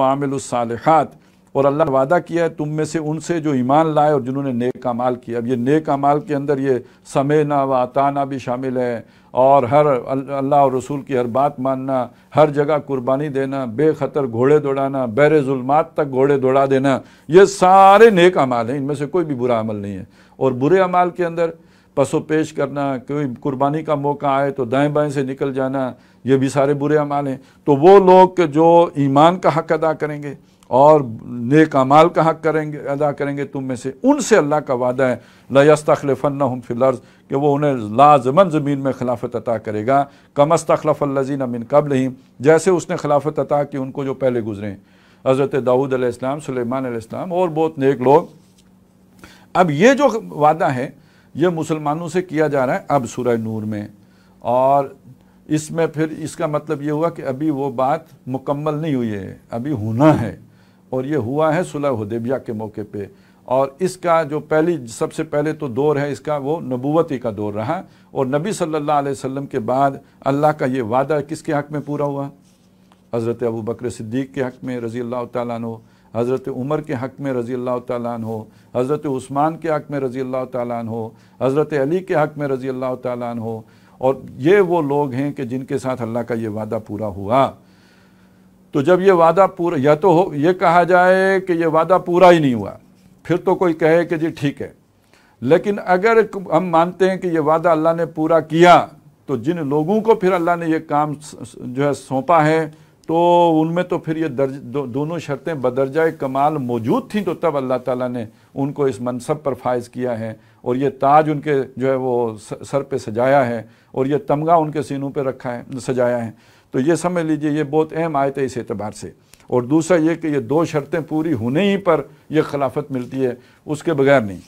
वआमिलुस्सालिहात, और अल्लाह ने वादा किया है तुम में से उनसे जो ईमान लाए और जिन्होंने नेक अमाल किया। अब ये नेक अमाल के अंदर ये समेना व अताना भी शामिल है, और हर अल्लाह और रसूल की हर बात मानना, हर जगह कुर्बानी देना, बेखतर घोड़े दौड़ाना, बैरे जुल्मात तक घोड़े दौड़ा देना, ये सारे नेक अमाल हैं, इनमें से कोई भी बुरा अमल नहीं है। और बुरे अमाल के अंदर पसो पेश करना, कोई कुर्बानी का मौका आए तो दाएं बाएं से निकल जाना, ये भी सारे बुरे अमाल हैं। तो वो लोग जो ईमान का हक अदा करेंगे और नेक अमाल का हक अदा करेंगे तुम में से, उनसे अल्लाह का वादा है ला यस्तखलिफन्नहुम फिल अर्ज़, कि वो उन्हें लाज़िमन ज़मीन में खिलाफत अता करेगा, कमा इस्तखलफ़ल्लज़ीना मिन क़ब्लिहिम, जैसे उसने खिलाफत अता की उनको जो पहले गुजरे, हज़रत दाऊद अलैहिस्सलाम, सुलेमान अलैहिस्सलाम और बहुत नेक लोग। अब ये जो वादा है ये मुसलमानों से किया जा रहा है अब सूरह नूर में, और इसमें फिर इसका मतलब ये हुआ कि अभी वो बात मुकम्मल नहीं हुई है, अभी होना है, और ये हुआ है सुलह हुदैबिया के मौके पे। और इसका जो सबसे पहले तो दौर है इसका, वो नबूवती का दौर रहा, और नबी सल्लल्लाहु अलैहि वसल्लम के बाद अल्लाह का ये वादा किसके हक़ में पूरा हुआ? हज़रत अबू बकर सिद्दीक़ के हक़ में रज़ी अल्लाह तआला अन्हु, हज़रत उमर के हक़ में रज़ी अल्लाह तआला अन्हु, हज़रत उस्मान के हक़ में रज़ी अल्लाह तआला अन्हु, हज़रत अली के हक़ में रज़ी अल्लाह तआला अन्हु। और ये वो लोग हैं कि जिनके साथ अल्लाह का ये वादा पूरा हुआ। तो जब ये वादा पूरा, या तो ये कहा जाए कि ये वादा पूरा ही नहीं हुआ, फिर तो कोई कहे कि जी ठीक है, लेकिन अगर हम मानते हैं कि ये वादा अल्लाह ने पूरा किया, तो जिन लोगों को फिर अल्लाह ने ये काम जो है सौंपा है, तो उनमें तो फिर ये दोनों शर्तें बदरजाए कमाल मौजूद थीं, तो तब अल्लाह ताला ने उनको इस मनसब पर फाइज किया है, और ये ताज उनके जो है वो सर पे सजाया है, और ये तमगा उनके सीनों पे रखा है, सजाया है। तो ये समझ लीजिए ये बहुत अहम आयत है इस एतबार से। और दूसरा ये कि ये दो शर्तें पूरी होने ही पर यह खिलाफत मिलती है, उसके बगैर नहीं।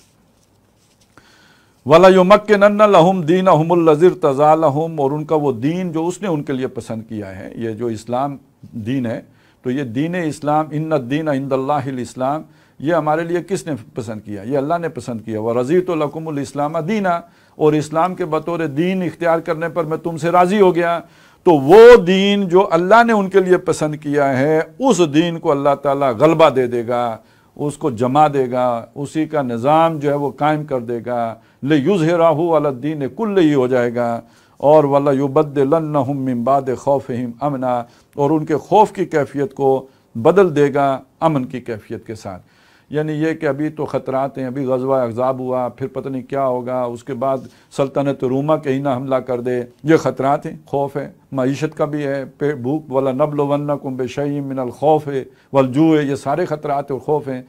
वला युमक्किनन्ना लहुम दीनहुमुल्लज़ी इर्तज़ा लहुम, और उनका वो दीन जो उसने उनके लिए पसंद किया है, ये जो इस्लाम दीन है, तो ये दीन इस्लाम, इन्ना दीन इंदल्लाहिल इस्लाम, ये हमारे लिए किसने पसंद किया? ये अल्लाह ने पसंद किया। व रज़ीतु लकुमुल इस्लाम दीना, और इस्लाम के बतौर दीन इख्तियार करने पर मैं तुमसे राज़ी हो गया। तो वो दीन जो अल्लाह ने उनके लिए पसंद किया है, उस दीन को अल्लाह ताला गलबा दे देगा, उसको जमा देगा, उसी का निज़ाम जो है वो कायम कर देगा। ले युज़हिरहु अला दीन कुल्लिही हो जाएगा। और वला युबद्दिलन्नहुम मिन बाद खौफिहिम अमना, और उनके खौफ की कैफियत को बदल देगा अमन की कैफियत के साथ। यानी ये कि अभी तो ख़तरात हैं, अभी ग़ज़वा अहज़ाब हुआ, फिर पता नहीं क्या होगा, उसके बाद सल्तनत रूमा कहीं ना हमला कर दे, ये ख़तरात हैं, खौफ है, मईशत का भी है, भूख, वला नबलुवन्नकुम बिशैइन मिनल खौफ वल जूअ, ये सारे ख़तरात और खौफ हैं।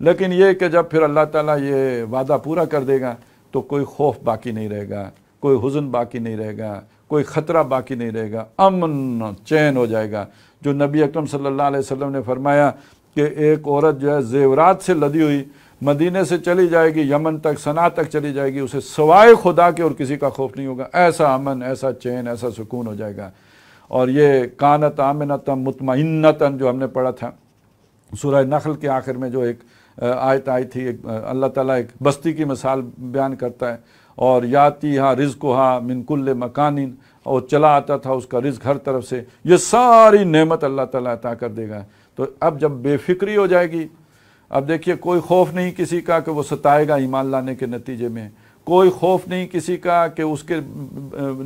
लेकिन ये कि जब फिर अल्लाह ताला ये वादा पूरा कर देगा तो कोई खौफ बाकी नहीं रहेगा, कोई हुज़न बाकी नहीं रहेगा, कोई ख़तरा बाकी नहीं रहेगा, अमन चैन हो जाएगा। जो नबी अकरम सल्लल्लाहु अलैहि वसल्लम ने फरमाया कि एक औरत जो है ज़ेवरात से लदी हुई मदीने से चली जाएगी, यमन तक, सना तक चली जाएगी, उसे सवाए खुदा के और किसी का खौफ नहीं होगा। ऐसा अमन, ऐसा चैन, ऐसा सुकून हो जाएगा। और ये कानत आमिनतन मुतमइन्नतन जो हमने पढ़ा था सूरह नखल के आखिर में, जो एक आयत आई थी, अल्लाह ताला एक बस्ती की मिसाल बयान करता है, और याती हा रिज़्क़ुहा मिन कुल्ले मकानिन, और चला आता था उसका रिज़्क़ हर तरफ से। ये सारी नेमत अल्लाह ताला अता कर देगा। तो अब जब बेफिक्री हो जाएगी, अब देखिए कोई खौफ नहीं किसी का कि वो सताएगा ईमान लाने के नतीजे में, कोई खौफ नहीं किसी का कि उसके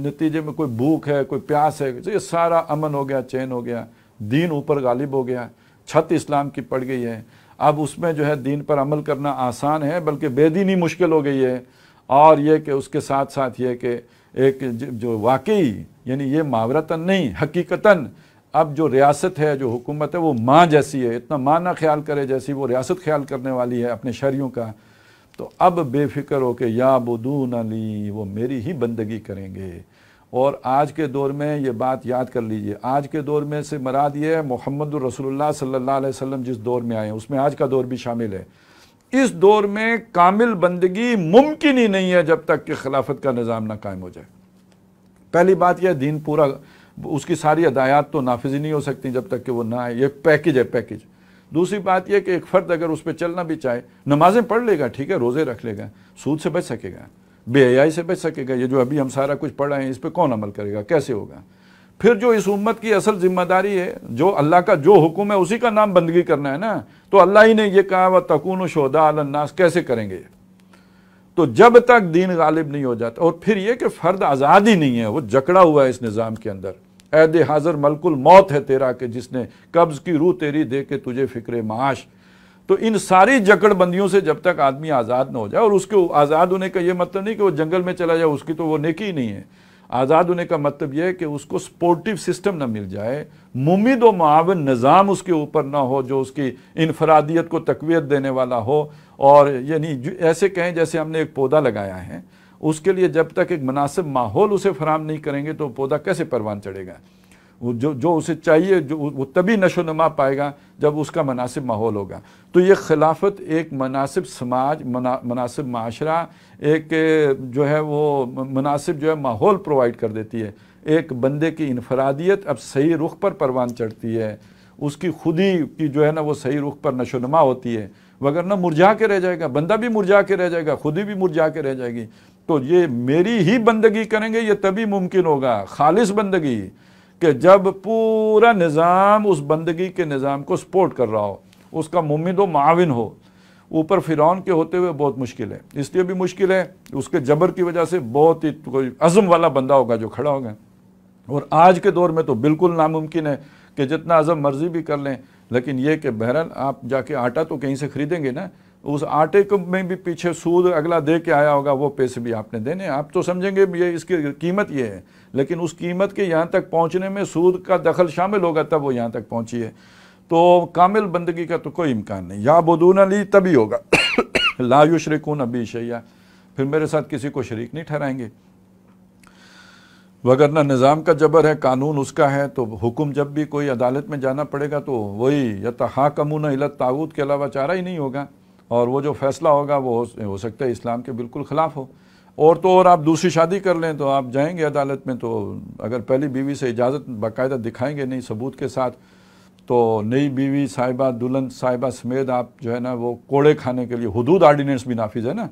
नतीजे में कोई भूख है, कोई प्यास है, तो ये सारा अमन हो गया, चैन हो गया, दीन ऊपर गालिब हो गया, छत इस्लाम की पड़ गई है। अब उसमें जो है दीन पर अमल करना आसान है, बल्कि बेदीनी मुश्किल हो गई है। और ये कि उसके साथ साथ ये कि एक जो वाकई यानी ये मावरतन नहीं हकीकतन अब जो रियासत है, जो हुकूमत है, वो माँ जैसी है, इतना माँ ना ख्याल करे जैसी वो रियासत ख्याल करने वाली है अपने शहरियों का। तो अब बेफिक्र हो के या बुदून अली, वो मेरी ही बंदगी करेंगे। और आज के दौर में ये बात याद कर लीजिए, आज के दौर में से मराद ये है मोहम्मद रसूलुल्लाह सल्लल्लाहु अलैहि वसल्लम जिस दौर में आए हैं उसमें आज का दौर भी शामिल है। इस दौर में कामिल बंदगी मुमकिन ही नहीं है जब तक कि खिलाफत का निज़ाम ना कायम हो जाए। पहली बात यह, दीन पूरा, उसकी सारी हदायत तो नाफिज नहीं हो सकती जब तक कि वो ना आए, ये पैकेज है, पैकेज। दूसरी बात यह कि एक फ़र्द अगर उस पर चलना भी चाहे, नमाजें पढ़ लेगा, ठीक है, रोज़े रख लेगा, सूद से बच सकेगा, बेहयाई से बच सकेगा, ये जो अभी हम सारा कुछ पढ़ रहे हैं इस पर कौन अमल करेगा, कैसे होगा? پھر جو اس امت کی اصل ذمہ داری ہے، جو اللہ کا جو حکم ہے اسی کا نام بندگی کرنا ہے نا، تو اللہ ہی نے یہ کہا وَتَكُونُوا شُهَدَاءَ عَلَى النَّاسِ، کیسے کریں گے؟ تو جب تک دین غالب نہیں ہو جاتا، اور پھر یہ کہ فرد آزاد ہی نہیں ہے، وہ جکڑا ہوا ہے اس نظام کے اندر. عہد حاضر ملک الموت ہے تیرا کہ جس نے قبض کی روح تیری دے کے تجھے فکر معاش. تو ان ساری جکڑ بندیوں سے جب تک آدمی آزاد نہ ہو جائے، اور اس کے آزاد ہونے کا یہ مطلب نہیں کہ وہ جنگل میں چلا جائے، اس کی تو وہ نیکی ہی نہیں ہے. آزاد ہونے کا مطلب یہ ہے کہ اس کو سپورٹیو سسٹم نہ مل جائے، ممید و معاون نظام اس کے اوپر نہ ہو جو اس کی انفرادیت کو تقویت دینے والا ہو. اور یعنی ایسے کہیں جیسے ہم نے ایک پودا لگایا ہے، اس کے لیے جب تک ایک مناسب ماحول اسے فراہم نہیں کریں گے تو پودا کیسے پروان چڑھے گا؟ وہ جو اسے چاہیے وہ تبھی نشو و نما پائے گا جب اس کا مناسب ماحول ہوگا. تو یہ خلافت ایک مناسب سماج، مناسب معاشرہ، ایک جو ہے وہ مناسب جو ہے ماحول پرووائڈ کر دیتی ہے. ایک بندے کی انفرادیت اب صحیح رخ پر پروان چڑھتی ہے، اس کی خودی کی جو ہے نا وہ صحیح رخ پر نشو و نما ہوتی ہے، وگرنہ مرجھا کے رہ جائے گا، بندہ بھی مرجھا کے رہ جائے گا، خودی بھی مرجھا کے رہ جائے گی. تو یہ میری ہی بندگی کریں گے، یہ تبھی ممکن ہوگا، خالص بندگی، کہ جب پورا نظام اس بندگی کے نظام کو سپورٹ کر رہا ہو، اس کا ممید و معاون ہو. اوپر فرعون کے ہوتے ہوئے بہت مشکل ہے، اس لیے بھی مشکل ہے اس کے جبر کی وجہ سے بہت ہی کوئی عزم والا بندہ ہوگا جو کھڑا ہوگا. اور آج کے دور میں تو بالکل ناممکن ہے کہ جتنا عزم مرضی بھی کر لیں، لیکن یہ کہ بہرحال آپ جا کے آٹا تو کہیں سے خریدیں گے نا، اس آٹے میں بھی پیچھے سود اگلا دے کے آیا ہوگا، وہ پیسے بھی آپ نے دینے. آپ تو سمجھیں گے یہ اس کی قیمت یہ ہے، لیکن اس قیمت کے یہاں تک پہنچنے میں سود کا دخل شامل ہوگا تب وہ یہاں تک پہنچی ہے. تو کامل بندگی کا تو کوئی امکان نہیں. یعبدون لی تبھی ہوگا لا یشرکون بی شیئا، پھر میرے ساتھ کسی کو شریک نہیں ٹھہرائیں گے. وگرنہ نظام کا جبر ہے، قانون اس کا ہے، تو حکم جب بھی کوئی عدالت میں جانا پڑے گا تو وہی یتحاکمون الی الطاغوت کے علاوہ چارہ ہی نہیں ہوگا. اور وہ جو فیصلہ ہوگا وہ ہو سکتا ہے اسلام کے بالکل خلاف ہو. اور تو اور آپ دوسری شادی کر لیں تو آپ جائیں گے عدالت میں، تو اگر پہلی بیوی سے اجازت باقاعدہ دکھائیں گے نہیں ثبوت کے ساتھ، تو نئی بیوی صاحبہ دلہن صاحبہ سمیت آپ جو ہے نا وہ کوڑے کھانے کے لیے، حدود آرڈیننس بھی نافذ ہے نا،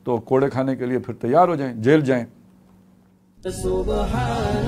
تو کوڑے کھانے کے لیے پھر تیار ہو جائیں، جیل جائیں. سبحان